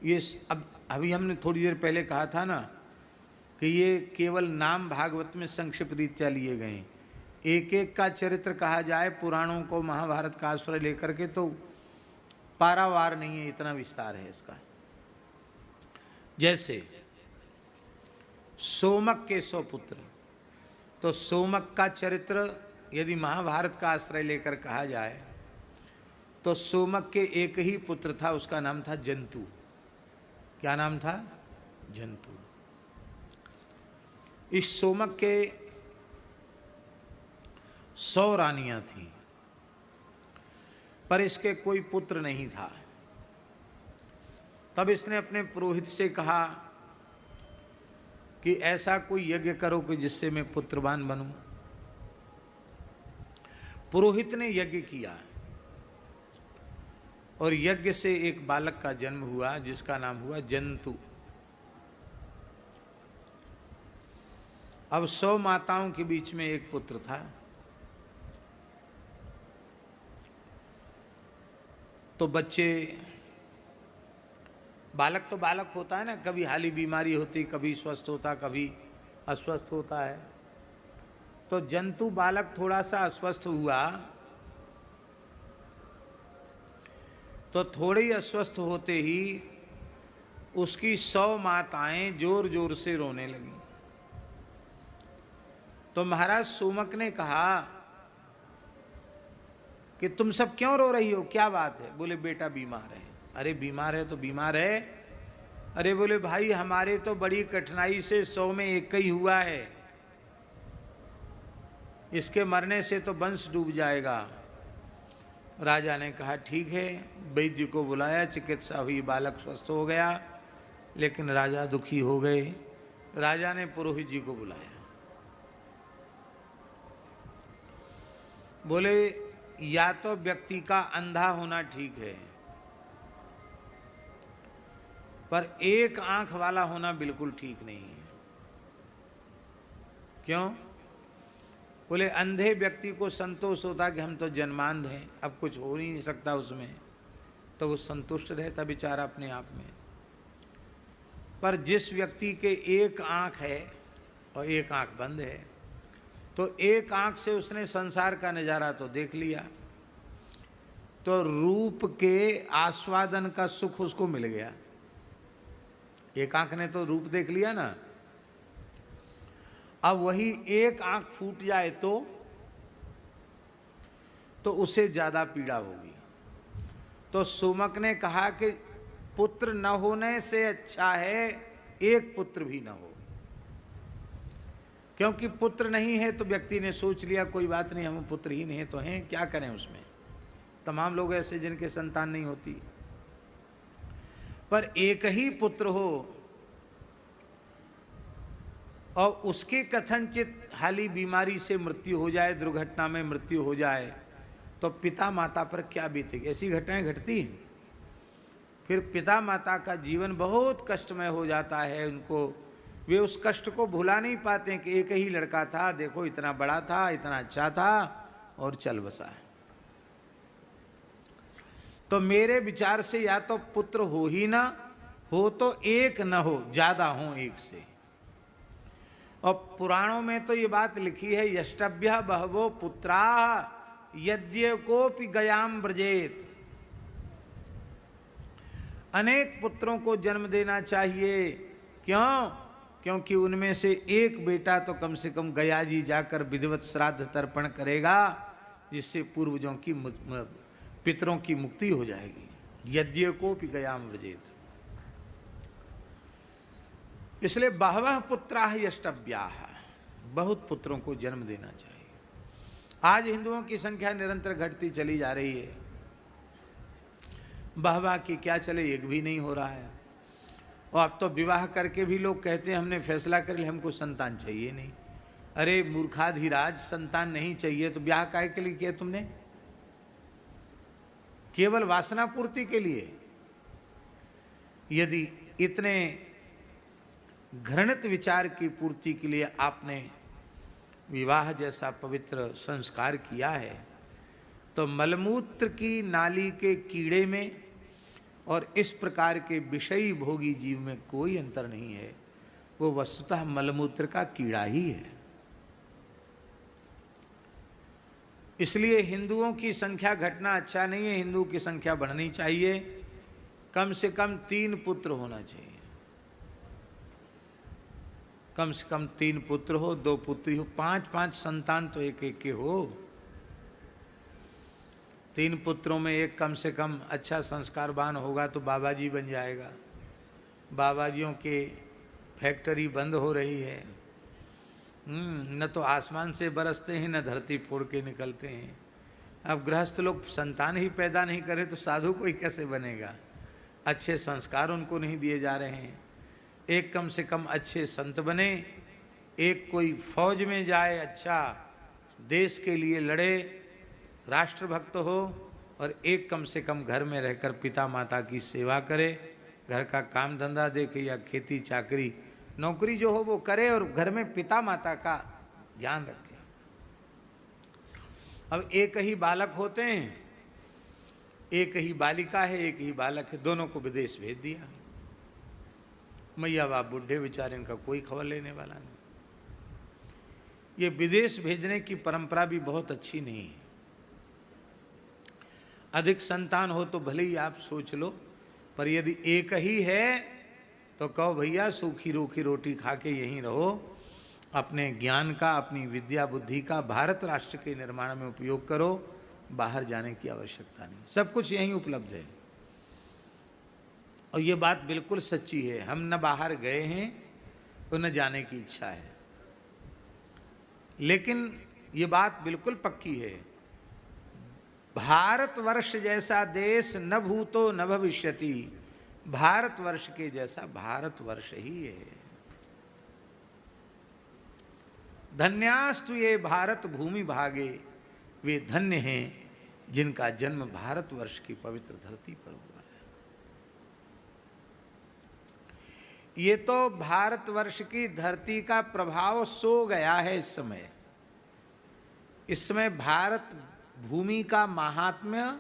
ये अब अभी हमने थोड़ी देर पहले कहा था ना कि ये केवल नाम भागवत में संक्षिप्त रीत्या लिए गए हैं। एक एक का चरित्र कहा जाए पुराणों को, महाभारत का आश्रय लेकर के, तो पारावार नहीं है, इतना विस्तार है इसका। जैसे सोमक के 100 पुत्र, तो सोमक का चरित्र यदि महाभारत का आश्रय लेकर कहा जाए तो सोमक के एक ही पुत्र था, उसका नाम था जंतु। क्या नाम था? जंतु। इस सोमक के 100 रानियां थीं, पर इसके कोई पुत्र नहीं था। तब इसने अपने पुरोहित से कहा कि ऐसा कोई यज्ञ करो कि जिससे मैं पुत्रवान बनूं। पुरोहित ने यज्ञ किया और यज्ञ से एक बालक का जन्म हुआ जिसका नाम हुआ जंतु। अब 100 माताओं के बीच में एक पुत्र था। तो बच्चे, बालक तो बालक होता है ना, कभी हाली बीमारी होती, कभी स्वस्थ होता, कभी अस्वस्थ होता है। तो जंतु बालक थोड़ा सा अस्वस्थ हुआ, तो थोड़े ही अस्वस्थ होते ही उसकी 100 माताएं जोर जोर से रोने लगी। तो महाराज सोमक ने कहा कि तुम सब क्यों रो रही हो, क्या बात है? बोले बेटा बीमार है। अरे बीमार है तो बीमार है। अरे बोले भाई हमारे तो बड़ी कठिनाई से 100 में एक ही हुआ है, इसके मरने से तो वंश डूब जाएगा। राजा ने कहा ठीक है, वैद्य जी को बुलाया, चिकित्सा हुई, बालक स्वस्थ हो गया। लेकिन राजा दुखी हो गए। राजा ने पुरोहित जी को बुलाया, बोले या तो व्यक्ति का अंधा होना ठीक है, पर एक आंख वाला होना बिल्कुल ठीक नहीं है। क्यों? बोले अंधे व्यक्ति को संतोष होता कि हम तो जन्मांध हैं, अब कुछ हो नहीं सकता उसमें, तो वो संतुष्ट रहता बेचारा अपने आप में। पर जिस व्यक्ति के एक आंख है और एक आंख बंद है, तो एक आंख से उसने संसार का नजारा तो देख लिया, तो रूप के आस्वादन का सुख उसको मिल गया। एक आंख ने तो रूप देख लिया ना। अब वही एक आंख फूट जाए तो उसे ज्यादा पीड़ा होगी। तो सोमक ने कहा कि पुत्र न होने से अच्छा है एक पुत्र भी न हो, क्योंकि पुत्र नहीं है तो व्यक्ति ने सोच लिया कोई बात नहीं, हम पुत्रहीन हैं तो हैं, क्या करें उसमें। तमाम लोग ऐसे जिनके संतान नहीं होती। पर एक ही पुत्र हो और उसके कथनचित हाली बीमारी से मृत्यु हो जाए, दुर्घटना में मृत्यु हो जाए, तो पिता माता पर क्या बीतेगी। ऐसी घटनाएं घटती हैं। फिर पिता माता का जीवन बहुत कष्टमय हो जाता है। उनको, वे उस कष्ट को भुला नहीं पाते कि एक ही लड़का था, देखो इतना बड़ा था, इतना अच्छा था और चल बसा है। तो मेरे विचार से या तो पुत्र हो ही ना हो, तो एक न हो, ज्यादा हो एक से। और पुराणों में तो ये बात लिखी है, यष्टभ्य बहवो पुत्रा यद्यकोपि गयाम व्रजेत। अनेक पुत्रों को जन्म देना चाहिए। क्यों? क्योंकि उनमें से एक बेटा तो कम से कम गया जी जाकर विधिवत श्राद्ध तर्पण करेगा, जिससे पूर्वजों की, पितरों की मुक्ति हो जाएगी। यद्यकोपि गयाम व्रजेत। इसलिए बहवः पुत्राः यष्टव्याः, बहुत पुत्रों को जन्म देना चाहिए। आज हिंदुओं की संख्या निरंतर घटती चली जा रही है। बहवा की क्या चले, एक भी नहीं हो रहा है। और अब तो विवाह करके भी लोग कहते हैं हमने फैसला कर लिया, हमको संतान चाहिए नहीं। अरे मूर्खाधिराज, संतान नहीं चाहिए तो ब्याह काहे के लिए किया तुमने? केवल वासना पूर्ति के लिए? यदि इतने घृणित विचार की पूर्ति के लिए आपने विवाह जैसा पवित्र संस्कार किया है, तो मलमूत्र की नाली के कीड़े में और इस प्रकार के विषयी भोगी जीव में कोई अंतर नहीं है, वो वस्तुतः मलमूत्र का कीड़ा ही है। इसलिए हिंदुओं की संख्या घटना अच्छा नहीं है, हिंदू की संख्या बढ़नी चाहिए। कम से कम 3 पुत्र होना चाहिए, कम से कम 3 पुत्र हो, 2 पुत्री हो, 5-5 संतान तो एक एक के हो। 3 पुत्रों में एक कम से कम अच्छा संस्कारवान होगा तो बाबा जी बन जाएगा। बाबाजियों के फैक्ट्री बंद हो रही है, न तो आसमान से बरसते हैं न धरती फोड़ के निकलते हैं। अब गृहस्थ लोग संतान ही पैदा नहीं करे तो साधु कोई कैसे बनेगा? अच्छे संस्कार उनको नहीं दिए जा रहे हैं। एक कम से कम अच्छे संत बने, एक कोई फौज में जाए, अच्छा देश के लिए लड़े, राष्ट्रभक्त हो, और एक कम से कम घर में रहकर पिता माता की सेवा करे, घर का काम धंधा देखे या खेती चाकरी नौकरी जो हो वो करे और घर में पिता माता का ध्यान रखे। अब एक ही बालक होते हैं, एक ही बालिका है, एक ही बालक है, दोनों को विदेश भेज दिया। मैया बाप बुढ़े बेचारे, इनका कोई खबर लेने वाला नहीं। ये विदेश भेजने की परंपरा भी बहुत अच्छी नहीं है। अधिक संतान हो तो भले ही आप सोच लो, पर यदि एक ही है तो कहो भैया सूखी रूखी रोटी खा के यहीं रहो, अपने ज्ञान का, अपनी विद्या बुद्धि का भारत राष्ट्र के निर्माण में उपयोग करो, बाहर जाने की आवश्यकता नहीं, सब कुछ यहीं उपलब्ध है। और ये बात बिल्कुल सच्ची है, हम न बाहर गए हैं तो न जाने की इच्छा है, लेकिन ये बात बिल्कुल पक्की है, भारतवर्ष जैसा देश न भूतो न भविष्यति, भारतवर्ष के जैसा भारतवर्ष ही है। धन्यास्तु ये भारत भूमि भागे, वे धन्य हैं जिनका जन्म भारतवर्ष की पवित्र धरती पर हुआ है। ये तो भारतवर्ष की धरती का प्रभाव सो गया है इस समय। इस समय भारत भूमि का महात्म्य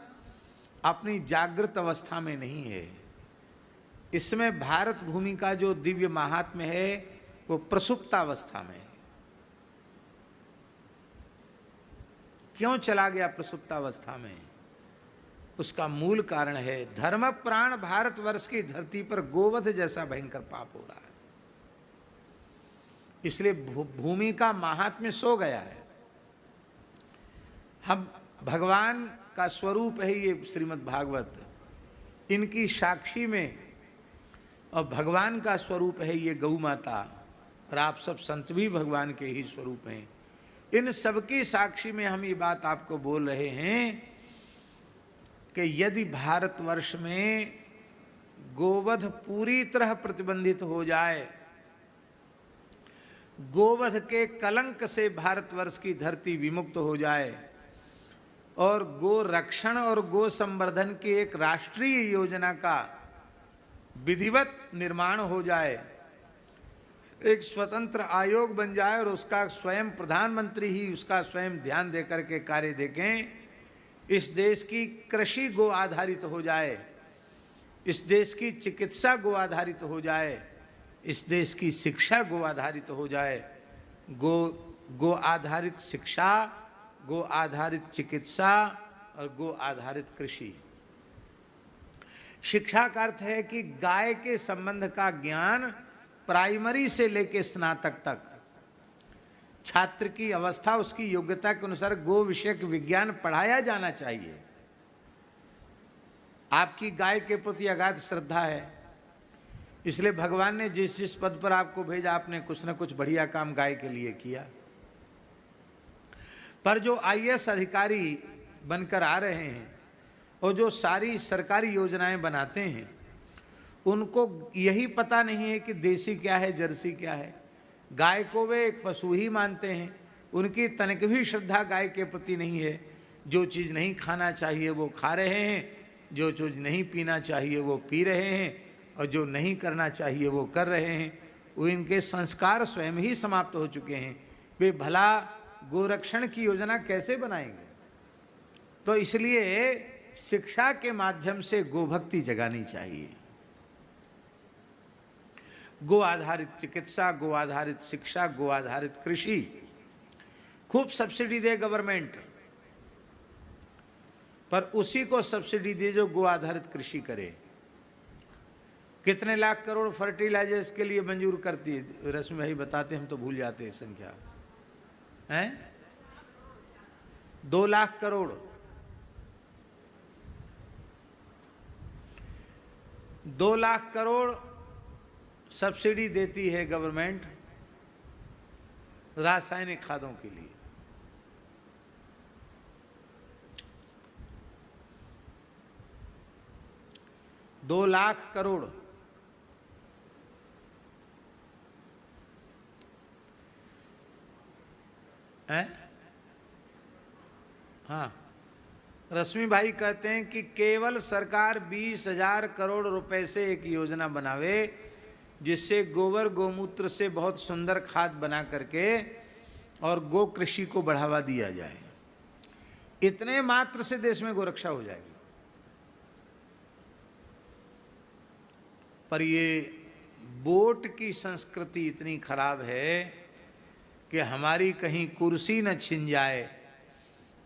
अपनी जागृत अवस्था में नहीं है। इसमें भारत भूमि का जो दिव्य महात्म्य है वो प्रसुप्तावस्था में है। क्यों चला गया प्रसुप्तावस्था में? उसका मूल कारण है धर्म प्राण भारतवर्ष की धरती पर गोवध जैसा भयंकर पाप हो रहा है। इसलिए भूमि का महात्म्य सो गया है। हम भगवान का स्वरूप है ये श्रीमद् भागवत, इनकी साक्षी में, और भगवान का स्वरूप है ये गौ माता, और आप सब संत भी भगवान के ही स्वरूप हैं। इन सबकी साक्षी में हम ये बात आपको बोल रहे हैं कि यदि भारतवर्ष में गोवध पूरी तरह प्रतिबंधित हो जाए, गोवध के कलंक से भारतवर्ष की धरती विमुक्त हो जाए और गो रक्षण और गो संवर्धन की एक राष्ट्रीय योजना का विधिवत निर्माण हो जाए, एक स्वतंत्र आयोग बन जाए और उसका स्वयं प्रधानमंत्री ही उसका स्वयं ध्यान देकर के कार्य देखें, इस देश की कृषि गो आधारित हो जाए, इस देश की चिकित्सा गो आधारित हो जाए, इस देश की शिक्षा गो आधारित हो जाए, गो आधारित शिक्षा, गो आधारित चिकित्सा और गो आधारित कृषि। शिक्षा का अर्थ है कि गाय के संबंध का ज्ञान प्राइमरी से लेकर स्नातक तक छात्र की अवस्था, उसकी योग्यता के अनुसार गो विषयक विज्ञान पढ़ाया जाना चाहिए। आपकी गाय के प्रति अगाध श्रद्धा है, इसलिए भगवान ने जिस जिस पद पर आपको भेजा आपने कुछ न कुछ बढ़िया काम गाय के लिए किया। पर जो आईएएस अधिकारी बनकर आ रहे हैं और जो सारी सरकारी योजनाएं बनाते हैं, उनको यही पता नहीं है कि देसी क्या है, जर्सी क्या है। गाय को वे एक पशु ही मानते हैं, उनकी तनिक भी श्रद्धा गाय के प्रति नहीं है। जो चीज़ नहीं खाना चाहिए वो खा रहे हैं, जो चीज़ नहीं पीना चाहिए वो पी रहे हैं, और जो नहीं करना चाहिए वो कर रहे हैं। वो इनके संस्कार स्वयं ही समाप्त हो चुके हैं। वे भला गोरक्षण की योजना कैसे बनाएंगे? तो इसलिए शिक्षा के माध्यम से गोभक्ति जगानी चाहिए। गो आधारित चिकित्सा, गो आधारित शिक्षा, गो आधारित कृषि, खूब सब्सिडी दे गवर्नमेंट, पर उसी को सब्सिडी दे जो गो आधारित कृषि करे। कितने लाख करोड़ फर्टिलाइजर्स के लिए मंजूर करती है रश्मि भाई बताते, हम तो भूल जाते हैं संख्या, हैं 2 लाख करोड़। 2 लाख करोड़ सब्सिडी देती है गवर्नमेंट रासायनिक खादों के लिए। दो लाख करोड़। हैं? हाँ, रश्मि भाई कहते हैं कि केवल सरकार 20,000 करोड़ रुपए से एक योजना बनावे जिससे गोबर गोमूत्र से बहुत सुंदर खाद बना करके और गो कृषि को बढ़ावा दिया जाए। इतने मात्र से देश में गोरक्षा हो जाएगी। पर ये वोट की संस्कृति इतनी खराब है कि हमारी कहीं कुर्सी न छिन जाए,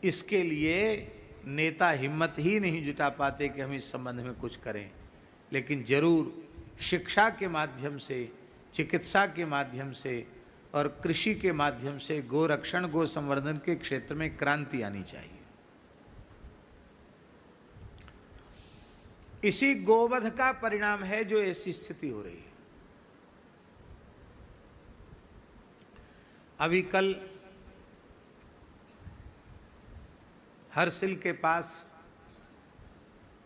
इसके लिए नेता हिम्मत ही नहीं जुटा पाते कि हम इस संबंध में कुछ करें। लेकिन जरूर शिक्षा के माध्यम से, चिकित्सा के माध्यम से और कृषि के माध्यम से गोरक्षण, गो संवर्धन के क्षेत्र में क्रांति आनी चाहिए। इसी गोवध का परिणाम है जो ऐसी स्थिति हो रही है। अभी कल हरसिल के पास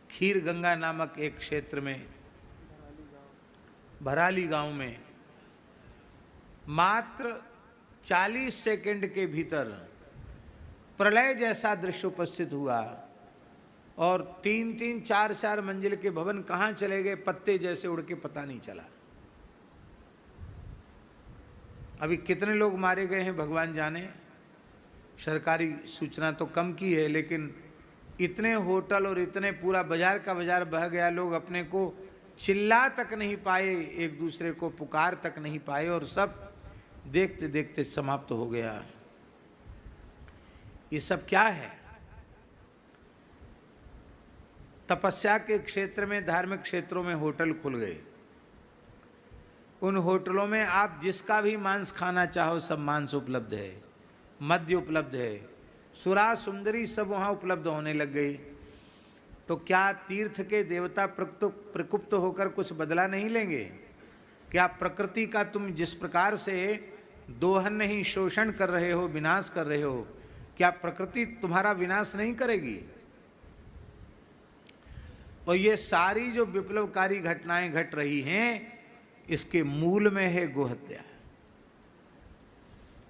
खीर गंगा नामक एक क्षेत्र में, भराली गांव में मात्र 40 सेकंड के भीतर प्रलय जैसा दृश्य उपस्थित हुआ और 3-3, 4-4 मंजिल के भवन कहां चले गए, पत्ते जैसे उड़ के पता नहीं चला। अभी कितने लोग मारे गए हैं भगवान जाने, सरकारी सूचना तो कम की है, लेकिन इतने होटल और इतने पूरा बाजार का बाजार बह गया, लोग अपने को चिल्ला तक नहीं पाए, एक दूसरे को पुकार तक नहीं पाए और सब देखते देखते समाप्त हो गया। ये सब क्या है? तपस्या के क्षेत्र में, धार्मिक क्षेत्रों में होटल खुल गए। उन होटलों में आप जिसका भी मांस खाना चाहो सब मांस उपलब्ध है, मद्य उपलब्ध है, सुरा सुंदरी सब वहाँ उपलब्ध होने लग गई। तो क्या तीर्थ के देवता प्रकुप्त होकर कुछ बदला नहीं लेंगे? क्या प्रकृति का तुम जिस प्रकार से दोहन नहीं, शोषण कर रहे हो, विनाश कर रहे हो, क्या प्रकृति तुम्हारा विनाश नहीं करेगी? और ये सारी जो विप्लवकारी घटनाएं घट रही हैं, इसके मूल में है गोहत्या।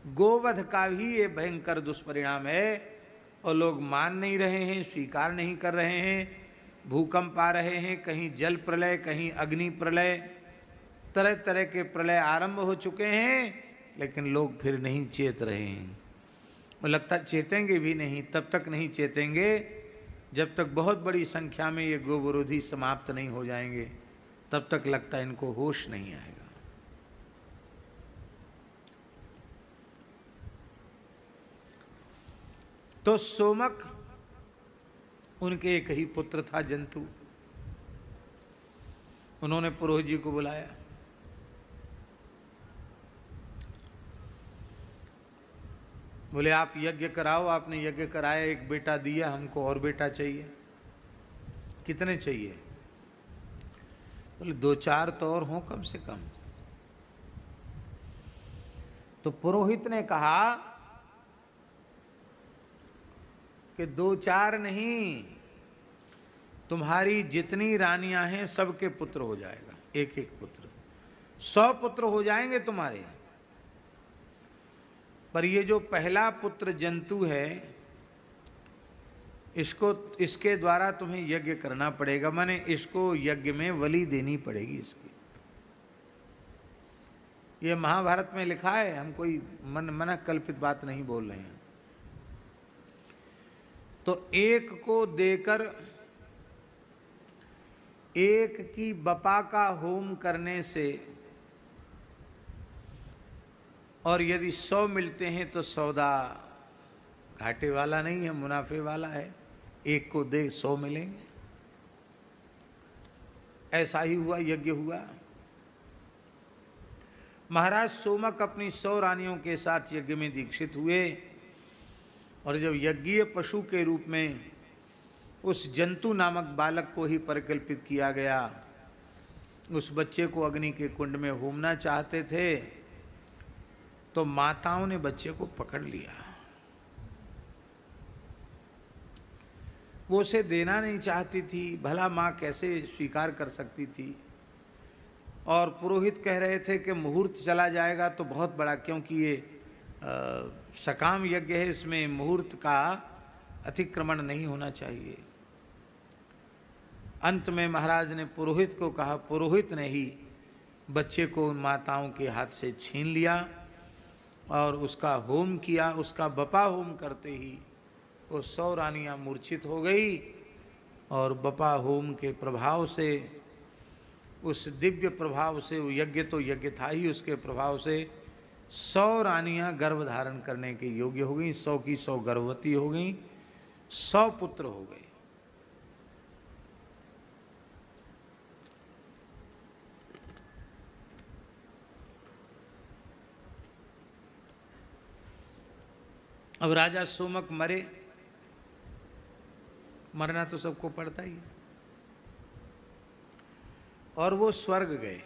गोवध का भी ये भयंकर दुष्परिणाम है और लोग मान नहीं रहे हैं, स्वीकार नहीं कर रहे हैं। भूकंप आ रहे हैं, कहीं जल प्रलय, कहीं अग्नि प्रलय, तरह तरह के प्रलय आरंभ हो चुके हैं, लेकिन लोग फिर नहीं चेत रहे हैं। और लगता चेतेंगे भी नहीं, तब तक नहीं चेतेंगे जब तक बहुत बड़ी संख्या में ये गो विरोधी समाप्त नहीं हो जाएंगे, तब तक लगता है इनको होश नहीं आएगा। तो सोमक, उनके एक ही पुत्र था जंतु। उन्होंने पुरोहित जी को बुलाया। बोले आप यज्ञ कराओ। आपने यज्ञ कराया, एक बेटा दिया, हमको और बेटा चाहिए। कितने चाहिए? बोले 2-4 तो और हों कम से कम। तो पुरोहित ने कहा कि 2-4 नहीं, तुम्हारी जितनी रानियां हैं सबके पुत्र हो जाएगा, एक एक पुत्र, 100 पुत्र हो जाएंगे तुम्हारे। पर ये जो पहला पुत्र जंतु है, इसके द्वारा तुम्हें यज्ञ करना पड़ेगा, माने इसको यज्ञ में बलि देनी पड़ेगी इसकी। ये महाभारत में लिखा है, हम कोई मन कल्पित बात नहीं बोल रहे हैं। तो एक को देकर एक की बपा का होम करने से, और यदि 100 मिलते हैं तो सौदा घाटे वाला नहीं है, मुनाफे वाला है। एक को दे 100 मिलेंगे। ऐसा ही हुआ, यज्ञ हुआ। महाराज सोमक अपनी 100 रानियों के साथ यज्ञ में दीक्षित हुए, और जब यज्ञीय पशु के रूप में उस जंतु नामक बालक को ही परिकल्पित किया गया, उस बच्चे को अग्नि के कुंड में होमना चाहते थे, तो माताओं ने बच्चे को पकड़ लिया। वो उसे देना नहीं चाहती थी, भला माँ कैसे स्वीकार कर सकती थी। और पुरोहित कह रहे थे कि मुहूर्त चला जाएगा तो बहुत बड़ा, क्योंकि ये सकाम यज्ञ है, इसमें मुहूर्त का अतिक्रमण नहीं होना चाहिए। अंत में महाराज ने पुरोहित को कहा, पुरोहित ने ही बच्चे को उन माताओं के हाथ से छीन लिया और उसका होम किया। उसका बपा होम करते ही वो 100 रानियां मूर्छित हो गई, और बपा होम के प्रभाव से, उस दिव्य प्रभाव से, वो यज्ञ तो यज्ञ था ही, उसके प्रभाव से 100 रानियां गर्भ धारण करने के योग्य हो गई। 100 की 100 गर्भवती हो गई, 100 पुत्र हो गए। अब राजा सोमक मरे, मरना तो सबको पड़ता ही है, और वो स्वर्ग गए।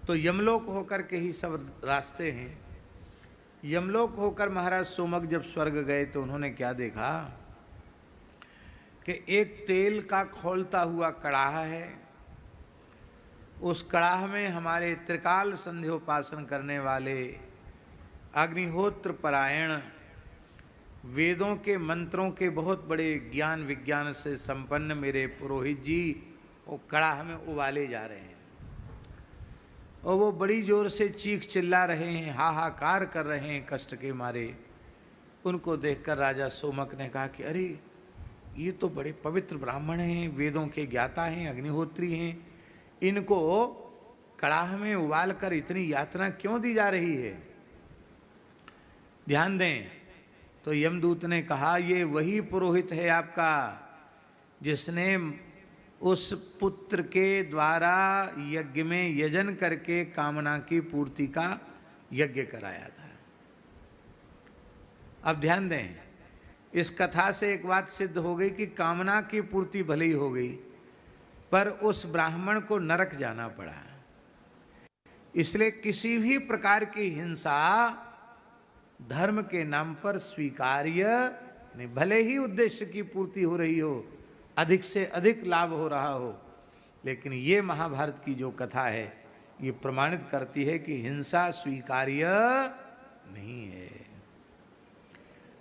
तो यमलोक होकर के ही सब रास्ते हैं। यमलोक होकर महाराज सोमक जब स्वर्ग गए तो उन्होंने क्या देखा कि एक तेल का खौलता हुआ कड़ाह है। उस कड़ाह में हमारे त्रिकाल संध्योपासन करने वाले अग्निहोत्र परायण, वेदों के मंत्रों के बहुत बड़े ज्ञान विज्ञान से संपन्न मेरे पुरोहित जी वो कड़ाह में उबाले जा रहे हैं, और वो बड़ी जोर से चीख चिल्ला रहे हैं, हाहाकार कर रहे हैं कष्ट के मारे। उनको देखकर राजा सोमक ने कहा कि अरे ये तो बड़े पवित्र ब्राह्मण हैं, वेदों के ज्ञाता हैं, अग्निहोत्री हैं, इनको कड़ाह में उबाल कर इतनी यातना क्यों दी जा रही है? ध्यान दें। तो यमदूत ने कहा, ये वही पुरोहित है आपका जिसने उस पुत्र के द्वारा यज्ञ में यजन करके कामना की पूर्ति का यज्ञ कराया था। अब ध्यान दें, इस कथा से एक बात सिद्ध हो गई कि कामना की पूर्ति भले ही हो गई, पर उस ब्राह्मण को नरक जाना पड़ा। इसलिए किसी भी प्रकार की हिंसा धर्म के नाम पर स्वीकार्य नहीं। भले ही उद्देश्य की पूर्ति हो रही हो, अधिक से अधिक लाभ हो रहा हो, लेकिन ये महाभारत की जो कथा है ये प्रमाणित करती है कि हिंसा स्वीकार्य नहीं है।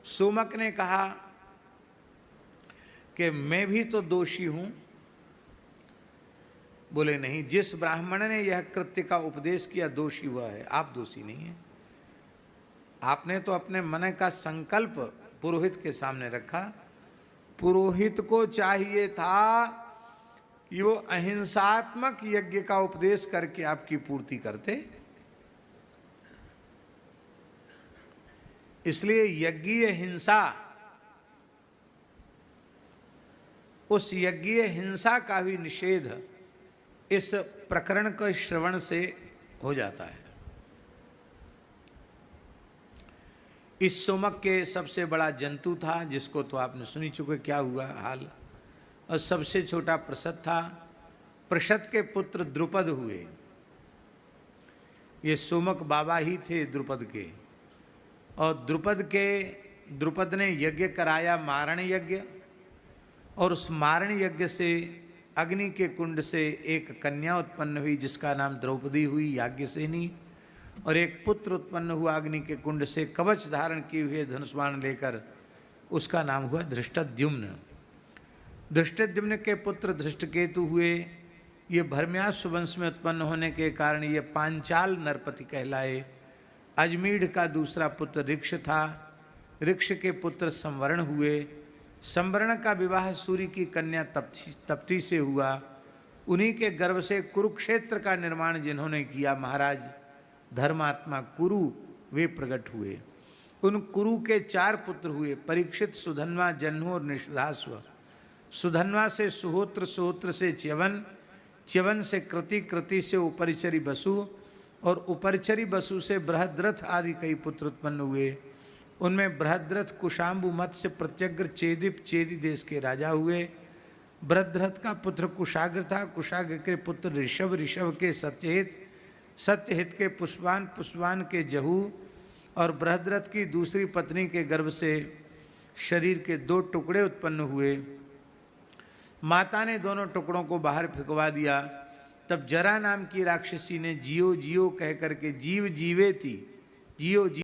सोमक ने कहा कि मैं भी तो दोषी हूं। बोले नहीं, जिस ब्राह्मण ने यह कृत्य का उपदेश किया दोषी हुआ है, आप दोषी नहीं है। आपने तो अपने मन का संकल्प पुरोहित के सामने रखा। पुरोहित को चाहिए था कि वो अहिंसात्मक यज्ञ का उपदेश करके आपकी पूर्ति करते। इसलिए यज्ञीय हिंसा, उस यज्ञीय हिंसा का भी निषेध इस प्रकरण के श्रवण से हो जाता है। इस सोमक के सबसे बड़ा जंतु था, जिसको तो आपने सुनी चुके क्या हुआ हाल, और सबसे छोटा प्रसद था। प्रसद के पुत्र द्रुपद हुए। ये सोमक बाबा ही थे द्रुपद के, और द्रुपद ने यज्ञ कराया मारण यज्ञ, और उस मारण यज्ञ से अग्नि के कुंड से एक कन्या उत्पन्न हुई जिसका नाम द्रौपदी हुई याज्ञसेनी, और एक पुत्र उत्पन्न हुआ अग्नि के कुंड से कवच धारण किए हुए धनुष बाण लेकर, उसका नाम हुआ धृष्टद्युम्न। धृष्टद्युम्न के पुत्र धृष्टकेतु हुए। ये भरम्यासु वंश में उत्पन्न होने के कारण ये पांचाल नरपति कहलाए। अजमीढ़ का दूसरा पुत्र ऋक्ष था। ऋक्ष के पुत्र संवरण हुए। संवर्ण का विवाह सूर्य की कन्या तप्ती से हुआ। उन्हीं के गर्भ से कुरुक्षेत्र का निर्माण जिन्होंने किया, महाराज धर्मात्मा कुरु, वे प्रकट हुए। उन कुरु के 4 पुत्र हुए, परीक्षित, सुधन्वा, जन्हू और निषधास्व। सुधन्वा से सुहोत्र, सुहोत्र से च्यवन, च्यवन से कृति, कृति से उपरिचरी बसु और उपरिचरी बसु से बृहद्रथ आदि कई पुत्र उत्पन्न हुए। उनमें बृहद्रथ कुशाम्बु, मत्स्य, प्रत्यग्र, चेदिप, चेदी देश के राजा हुए। बृहद्रथ का पुत्र कुशाग्र था, कुशाग्र के पुत्र ऋषभ, ऋषभ के सत्यहित, सत्यहित के पुष्पान, पुष्पान के जहू और बृहद्रथ की दूसरी पत्नी के गर्भ से शरीर के 2 टुकड़े उत्पन्न हुए। माता ने दोनों टुकड़ों को बाहर फेंकवा दिया। तब जरा नाम की राक्षसी ने जियो जियो कह करके जीव जीवे थी, जियो